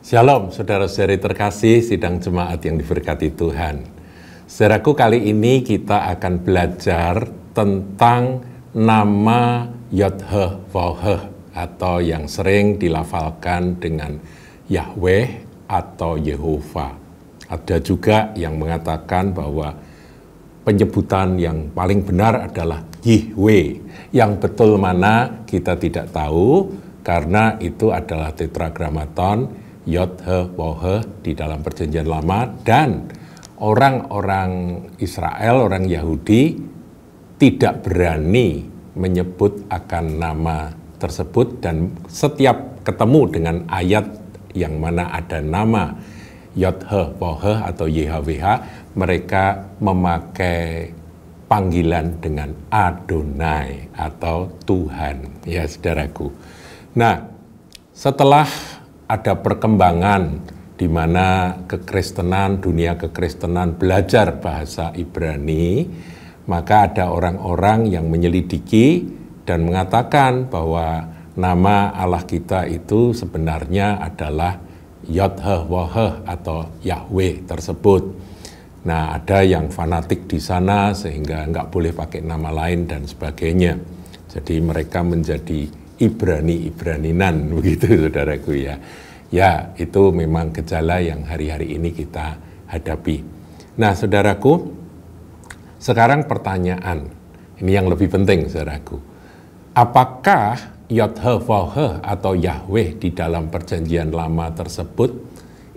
Shalom, saudara-saudari terkasih, sidang jemaat yang diberkati Tuhan. Saudaraku, kali ini kita akan belajar tentang nama Yod-Heh-Vav-Heh atau yang sering dilafalkan dengan Yahweh atau Yehova. Ada juga yang mengatakan bahwa penyebutan yang paling benar adalah Yihweh. Yang betul mana kita tidak tahu karena itu adalah tetragramaton Yod-Heh-Vav-Heh di dalam Perjanjian Lama, dan orang-orang Israel, orang Yahudi tidak berani menyebut akan nama tersebut, dan setiap ketemu dengan ayat yang mana ada nama Yod-Heh-Vav-Heh atau YHWH, mereka memakai panggilan dengan Adonai atau Tuhan, ya saudaraku. Nah, setelah ada perkembangan di mana kekristenan, dunia kekristenan belajar bahasa Ibrani, maka ada orang-orang yang menyelidiki dan mengatakan bahwa nama Allah kita itu sebenarnya adalah Yod-Heh-Vav-Heh atau Yahweh tersebut. Nah, ada yang fanatik di sana sehingga nggak boleh pakai nama lain dan sebagainya. Jadi mereka menjadi Ibrani-Ibraninan, begitu saudaraku ya. Ya, itu memang gejala yang hari-hari ini kita hadapi. Nah, saudaraku, sekarang pertanyaan, ini yang lebih penting saudaraku. Apakah Yod-Heh-Vav-Heh atau Yahweh di dalam Perjanjian Lama tersebut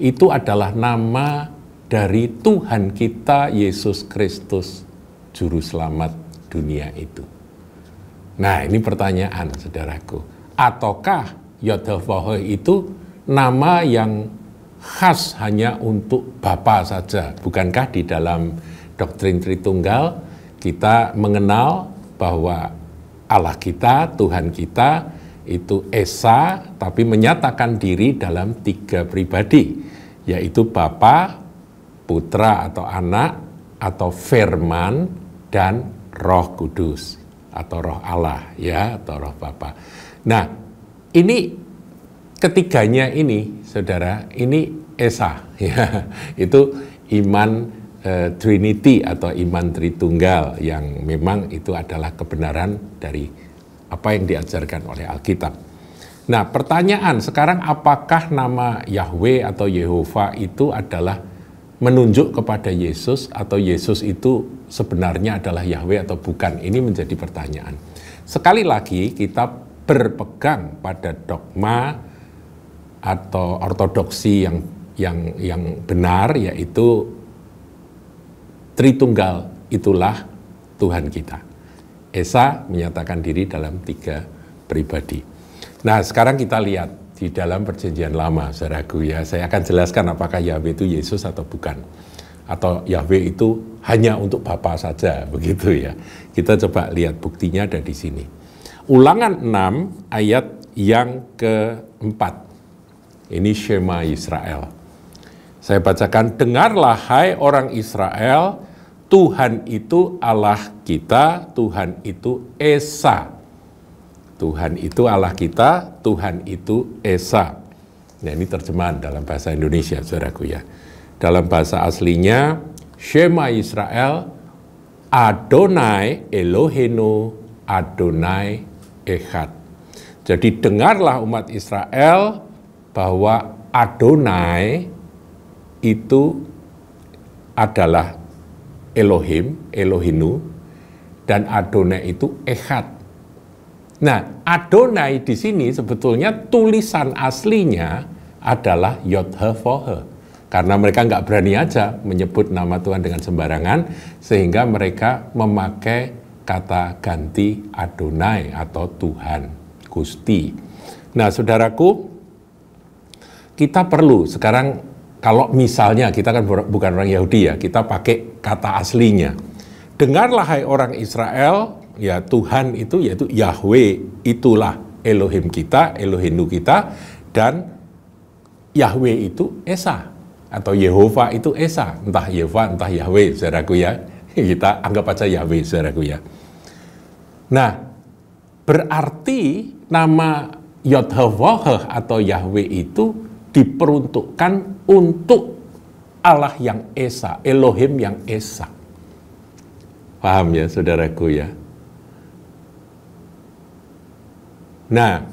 itu adalah nama dari Tuhan kita Yesus Kristus, Juru Selamat dunia itu? Nah, ini pertanyaan saudaraku. Ataukah Yod-Heh-Vav-Heh itu nama yang khas hanya untuk Bapa saja? Bukankah di dalam doktrin Tritunggal kita mengenal bahwa Allah kita, Tuhan kita itu Esa, tapi menyatakan diri dalam 3 pribadi, yaitu Bapa, Putra atau Anak, atau Firman, dan Roh Kudus atau Roh Allah, ya, atau Roh Bapa. Nah, ini ketiganya ini, saudara, ini Esa, ya, itu iman Trinity atau iman Tritunggal yang memang itu adalah kebenaran dari apa yang diajarkan oleh Alkitab. Nah, pertanyaan sekarang, apakah nama Yahweh atau Yehova itu adalah menunjuk kepada Yesus, atau Yesus itu sebenarnya adalah Yahweh atau bukan? Ini menjadi pertanyaan. Sekali lagi kita berpegang pada dogma atau ortodoksi yang benar, yaitu Tritunggal itulah Tuhan kita. Esa menyatakan diri dalam 3 pribadi. Nah, sekarang kita lihat di dalam Perjanjian Lama, saudaraku ya. Saya akan jelaskan apakah Yahweh itu Yesus atau bukan. Atau Yahweh itu hanya untuk Bapa saja, begitu ya. Kita coba lihat buktinya ada di sini. Ulangan 6 ayat yang ke-4. Ini Shema Israel. Saya bacakan, dengarlah hai orang Israel, Tuhan itu Allah kita, Tuhan itu Esa. Tuhan itu Allah kita, Tuhan itu Esa. Nah, ini terjemahan dalam bahasa Indonesia, saudaraku ya. Dalam bahasa aslinya, Shema Israel, Adonai Eloheinu, Adonai Echad. Jadi dengarlah umat Israel bahwa Adonai itu adalah Elohim, Elohinu, dan Adonai itu Echad. Nah, Adonai di sini sebetulnya tulisan aslinya adalah Yod-Heh-Vav-Heh. Karena mereka nggak berani aja menyebut nama Tuhan dengan sembarangan, sehingga mereka memakai kata ganti Adonai atau Tuhan, Gusti. Nah, saudaraku, kita perlu sekarang, kalau misalnya kita kan bukan orang Yahudi ya, kita pakai kata aslinya. Dengarlah hai orang Israel, ya Tuhan itu yaitu Yahweh, itulah Elohim kita, Elohinu kita, dan Yahweh itu Esa, atau Yehova itu Esa, entah Yehova, entah Yahweh, saudaraku ya. Kita anggap aja Yahweh, saudaraku ya. Nah, berarti nama Yod-Heh-Vav-Heh atau Yahweh itu diperuntukkan untuk Allah yang Esa, Elohim yang Esa. Paham ya saudaraku ya? Nah,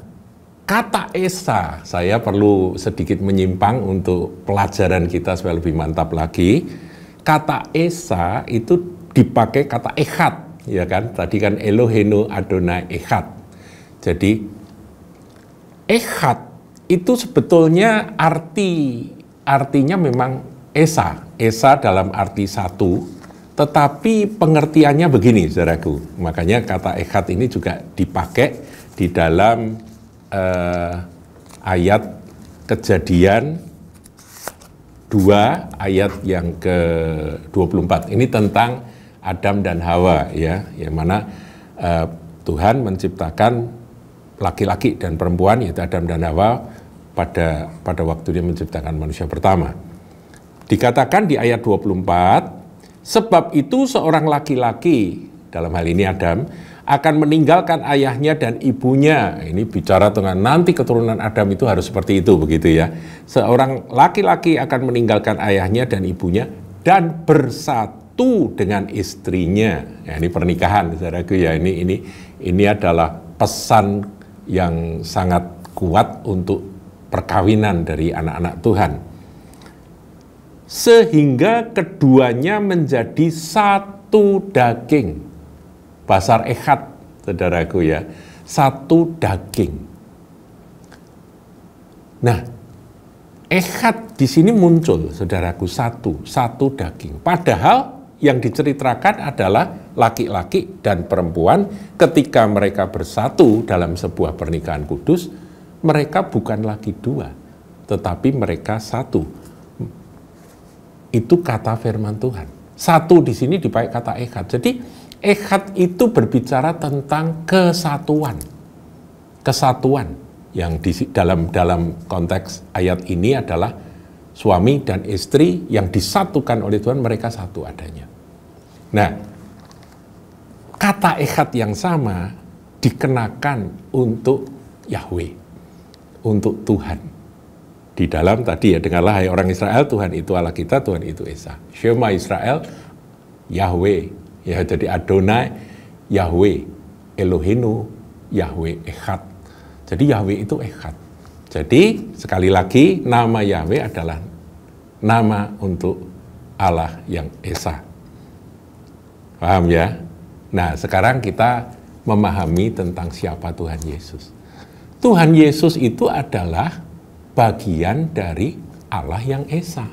kata Esa, saya perlu sedikit menyimpang untuk pelajaran kita supaya lebih mantap lagi. Kata Esa itu dipakai kata Echad, ya kan? Tadi kan Elohenu Adonai Echad. Jadi Echad itu sebetulnya artinya memang Esa. Esa dalam arti satu, tetapi pengertiannya begini, saudaraku. Makanya kata Echad ini juga dipakai di dalam ayat Kejadian 2 ayat yang ke-24. Ini tentang Adam dan Hawa, ya, yang mana Tuhan menciptakan laki-laki dan perempuan, yaitu Adam dan Hawa, pada waktu dia menciptakan manusia pertama. Dikatakan di ayat 24, sebab itu seorang laki-laki, dalam hal ini Adam, akan meninggalkan ayahnya dan ibunya. Ini bicara dengan nanti keturunan Adam itu harus seperti itu, begitu ya. Seorang laki-laki akan meninggalkan ayahnya dan ibunya dan bersatu dengan istrinya. Ya, ini pernikahan, saudaraku ya. Ini adalah pesan yang sangat kuat untuk perkawinan dari anak-anak Tuhan. Sehingga keduanya menjadi satu daging. Basar Echad, saudaraku ya, satu daging. Nah, Echad di sini muncul, saudaraku, satu daging. Padahal yang diceritakan adalah laki-laki dan perempuan ketika mereka bersatu dalam sebuah pernikahan kudus, mereka bukan lagi dua, tetapi mereka satu. Itu kata firman Tuhan. Satu di sini dipakai kata Echad. Jadi Echad itu berbicara tentang kesatuan. Kesatuan yang dalam konteks ayat ini adalah suami dan istri yang disatukan oleh Tuhan, mereka satu adanya. Nah, kata Echad yang sama dikenakan untuk Yahweh, untuk Tuhan. Di dalam tadi ya, dengarlah hai orang Israel, Tuhan itu Allah kita, Tuhan itu Esa. Shema Israel, Yahweh. Ya, jadi Adonai, Yahweh, Elohenu, Yahweh Echad. Jadi Yahweh itu Echad. Jadi sekali lagi nama Yahweh adalah nama untuk Allah yang Esa. Paham ya? Nah, sekarang kita memahami tentang siapa Tuhan Yesus. Tuhan Yesus itu adalah bagian dari Allah yang Esa.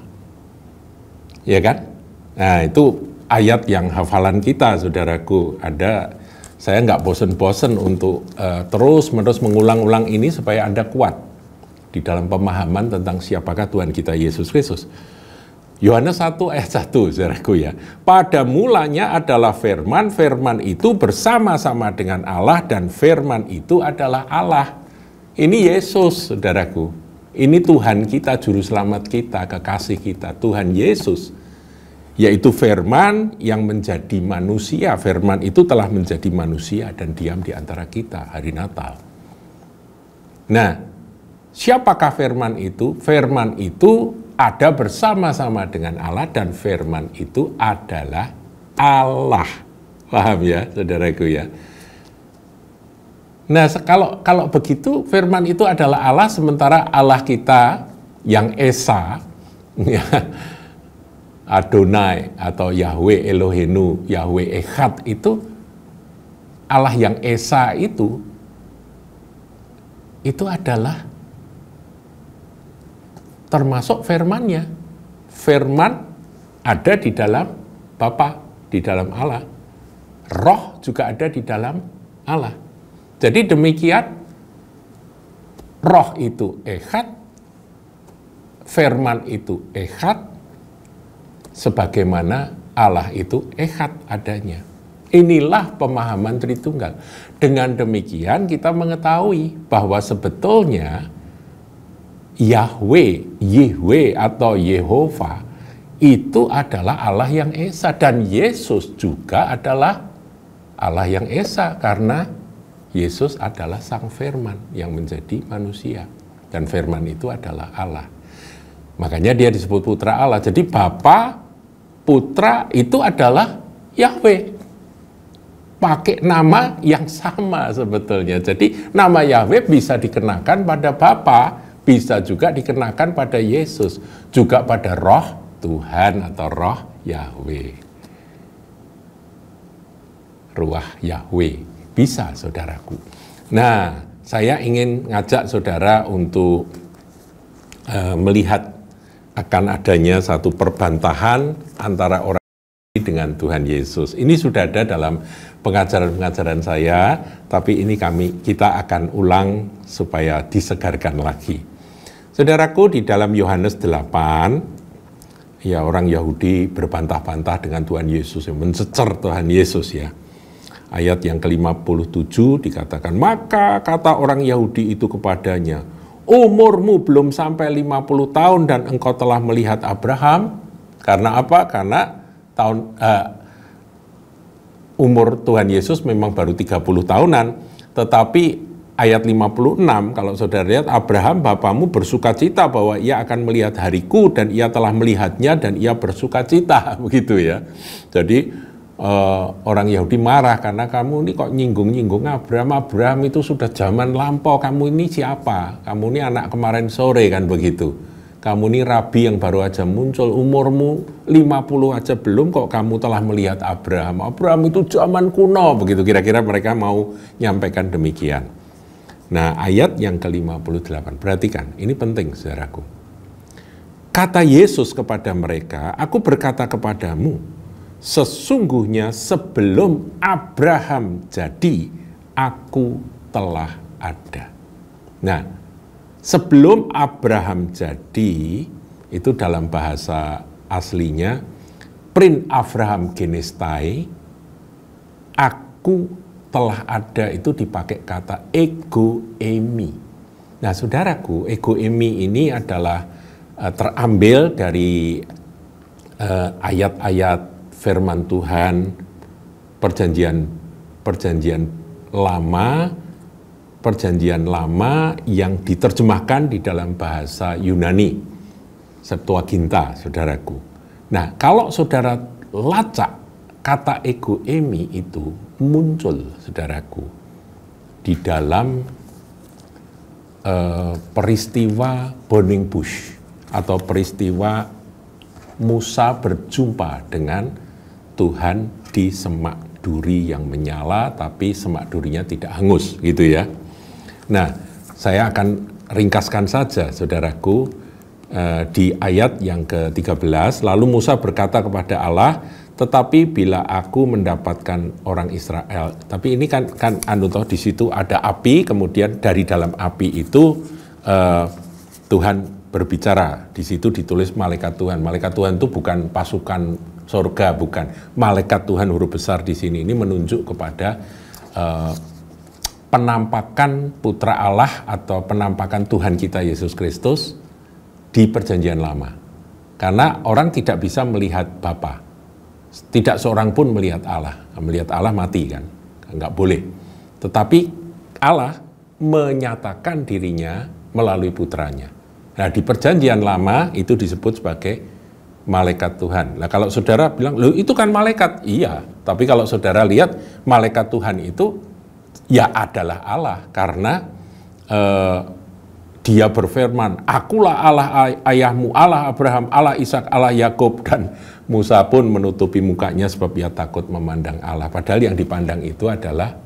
Ya kan? Nah, itu ayat yang hafalan kita, saudaraku. Saya nggak bosen-bosen untuk terus-menerus mengulang-ulang ini supaya Anda kuat di dalam pemahaman tentang siapakah Tuhan kita Yesus Kristus. Yohanes 1 ayat 1, saudaraku ya. Pada mulanya adalah firman, firman itu bersama-sama dengan Allah, dan firman itu adalah Allah. Ini Yesus, saudaraku. Ini Tuhan kita, Juru Selamat kita, kekasih kita, Tuhan Yesus. Yaitu firman yang menjadi manusia. Firman itu telah menjadi manusia dan diam di antara kita hari Natal. Nah, siapakah firman itu? Firman itu ada bersama-sama dengan Allah, dan firman itu adalah Allah. Paham ya, saudaraku ya? Nah, kalau begitu firman itu adalah Allah, sementara Allah kita yang Esa, ya, Adonai atau Yahweh Elohenu, Yahweh Echad, itu Allah yang Esa itu adalah termasuk firman-Nya. Firman ada di dalam Bapa, di dalam Allah. Roh juga ada di dalam Allah. Jadi demikian, roh itu Echad, firman itu Echad, sebagaimana Allah itu Echad adanya. Inilah pemahaman Tritunggal. Dengan demikian kita mengetahui bahwa sebetulnya Yahweh atau Yehova itu adalah Allah yang Esa, dan Yesus juga adalah Allah yang Esa, karena Yesus adalah Sang Firman yang menjadi manusia, dan Firman itu adalah Allah. Makanya dia disebut putra Allah. Jadi Bapa, Putra itu adalah Yahweh. Pakai nama yang sama sebetulnya. Jadi nama Yahweh bisa dikenakan pada Bapa, bisa juga dikenakan pada Yesus, juga pada Roh Tuhan atau Roh Yahweh. Ruah Yahweh. Bisa, saudaraku. Nah, saya ingin ngajak saudara untuk melihat akan adanya satu perbantahan antara orang dengan Tuhan Yesus. Ini sudah ada dalam pengajaran-pengajaran saya, tapi ini kita akan ulang supaya disegarkan lagi. Saudaraku, di dalam Yohanes 8, ya orang Yahudi berbantah-bantah dengan Tuhan Yesus, mencecer Tuhan Yesus ya. Ayat yang ke-57 dikatakan, maka kata orang Yahudi itu kepadanya, umurmu belum sampai 50 tahun dan engkau telah melihat Abraham. Karena apa? Karena umur Tuhan Yesus memang baru 30 tahunan. Tetapi ayat 56, kalau saudara lihat, Abraham bapamu bersukacita bahwa ia akan melihat hariku dan ia telah melihatnya dan ia bersukacita. Begitu ya. Jadi orang Yahudi marah karena kamu ini kok nyinggung-nyinggung Abraham. Abraham itu sudah zaman lampau, kamu ini siapa? Kamu ini anak kemarin sore kan begitu. Kamu ini rabi yang baru aja muncul, umurmu 50 aja belum kok kamu telah melihat Abraham. Abraham itu zaman kuno, begitu kira-kira mereka mau nyampaikan demikian. Nah, ayat yang ke-58, perhatikan, ini penting saudaraku. Kata Yesus kepada mereka, aku berkata kepadamu, sesungguhnya sebelum Abraham jadi, aku telah ada. Nah, sebelum Abraham jadi, itu dalam bahasa aslinya, prin Abraham genestai, aku telah ada itu dipakai kata ego emi. Nah, saudaraku, ego emi ini adalah terambil dari ayat-ayat firman Tuhan, perjanjian lama yang diterjemahkan di dalam bahasa Yunani, Septuaginta, saudaraku. Nah, kalau saudara lacak, kata ego emi itu muncul, saudaraku, di dalam peristiwa burning bush atau peristiwa Musa berjumpa dengan Tuhan di semak duri yang menyala, tapi semak durinya tidak hangus, gitu ya. Nah, saya akan ringkaskan saja, saudaraku, di ayat yang ke-13, lalu Musa berkata kepada Allah, tetapi bila aku mendapatkan orang Israel, tapi ini kan di situ ada api, kemudian dari dalam api itu Tuhan berbicara. Di situ ditulis malaikat Tuhan. Malaikat Tuhan itu bukan pasukan surga, bukan. Malaikat Tuhan huruf besar di sini ini menunjuk kepada penampakan Putra Allah atau penampakan Tuhan kita Yesus Kristus di Perjanjian Lama. Karena orang tidak bisa melihat Bapa. Tidak seorang pun melihat Allah. Melihat Allah mati kan, nggak boleh. Tetapi Allah menyatakan dirinya melalui putranya. Nah, di Perjanjian Lama itu disebut sebagai malaikat Tuhan. Nah, kalau saudara bilang, loh itu kan malaikat. Iya, tapi kalau saudara lihat malaikat Tuhan itu ya adalah Allah. Karena dia berfirman, akulah Allah ayahmu, Allah Abraham, Allah Ishak, Allah Yakub. Dan Musa pun menutupi mukanya sebab ia takut memandang Allah. Padahal yang dipandang itu adalah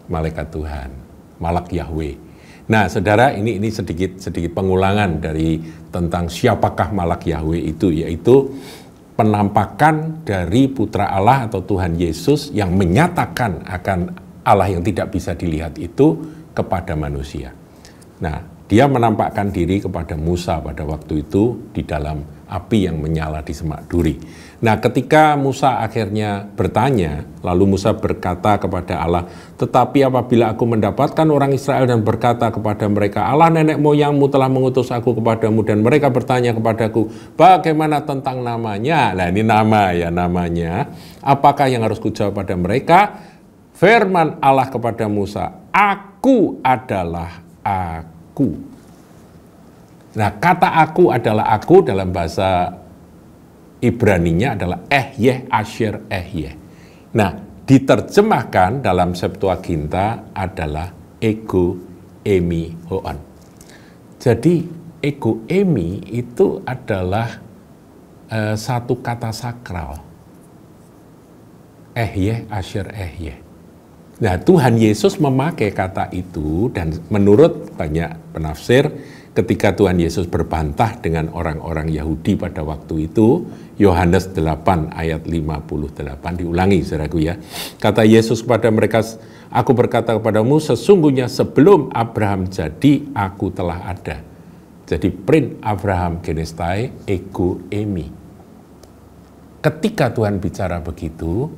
malaikat Tuhan, malak Yahweh. Nah, saudara, ini sedikit pengulangan dari tentang siapakah malak Yahweh itu, yaitu penampakan dari Putra Allah atau Tuhan Yesus yang menyatakan akan Allah yang tidak bisa dilihat itu kepada manusia. Nah, dia menampakkan diri kepada Musa pada waktu itu di dalam api yang menyala di semak duri. Nah, ketika Musa akhirnya bertanya, lalu Musa berkata kepada Allah, tetapi apabila aku mendapatkan orang Israel dan berkata kepada mereka, Allah nenek moyangmu telah mengutus aku kepadamu, dan mereka bertanya kepadaku, bagaimana tentang namanya? Nah, ini nama ya, namanya. Apakah yang harus kujawab pada mereka? Firman Allah kepada Musa, aku adalah aku. Nah, kata aku adalah aku dalam bahasa Ibraninya adalah ehyeh asher ehyeh. Nah, diterjemahkan dalam Septuaginta adalah ego emi hoon. Jadi ego emi itu adalah satu kata sakral. Ehyeh asher ehyeh. Nah, Tuhan Yesus memakai kata itu, dan menurut banyak penafsir, ketika Tuhan Yesus berbantah dengan orang-orang Yahudi pada waktu itu, Yohanes 8 ayat 58 diulangi, saudaraku ya. Kata Yesus kepada mereka, aku berkata kepadamu, sesungguhnya sebelum Abraham jadi, aku telah ada. Jadi prin Abraham genestai ego emi. Ketika Tuhan bicara begitu,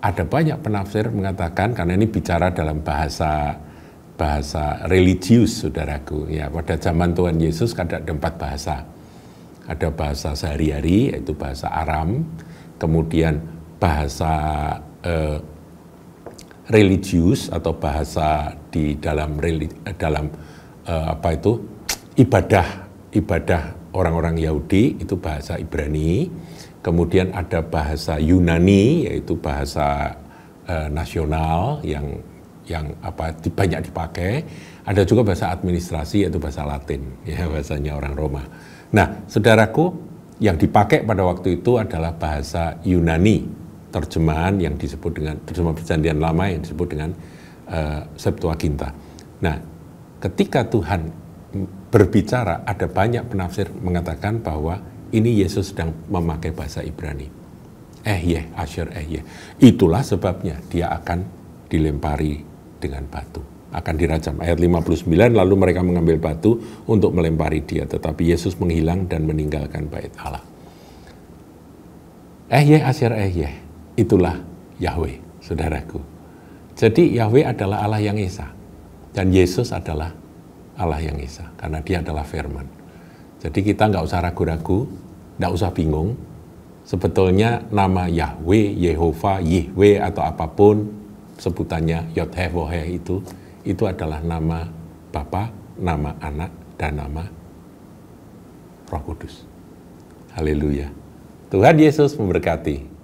ada banyak penafsir mengatakan, karena ini bicara dalam bahasa religius, saudaraku. Ya, pada zaman Tuhan Yesus ada 4 bahasa. Ada bahasa sehari-hari, yaitu bahasa Aram, kemudian bahasa religius atau bahasa di dalam ibadah orang-orang Yahudi, itu bahasa Ibrani. Kemudian ada bahasa Yunani, yaitu bahasa nasional yang banyak dipakai. Ada juga bahasa administrasi, yaitu bahasa Latin, ya, bahasanya orang Roma. Nah, saudaraku, yang dipakai pada waktu itu adalah bahasa Yunani, terjemahan yang disebut dengan terjemahan Perjanjian Lama yang disebut dengan Septuaginta. Nah, ketika Tuhan berbicara, ada banyak penafsir mengatakan bahwa ini Yesus sedang memakai bahasa Ibrani. Ehyeh asher ehyeh. Itulah sebabnya dia akan dilempari dengan batu, akan dirajam. Ayat 59, lalu mereka mengambil batu untuk melempari dia, tetapi Yesus menghilang dan meninggalkan bait Allah. Ehyeh asher ehyeh, itulah Yahweh, saudaraku. Jadi Yahweh adalah Allah yang esa, dan Yesus adalah Allah yang esa, karena dia adalah firman. Jadi kita nggak usah ragu-ragu, nggak usah bingung. Sebetulnya nama Yahweh, Yehova, Yihweh atau apapun sebutannya, Yod-Heh-Woh-Heh itu adalah nama Bapa, nama Anak, dan nama Roh Kudus. Haleluya. Tuhan Yesus memberkati.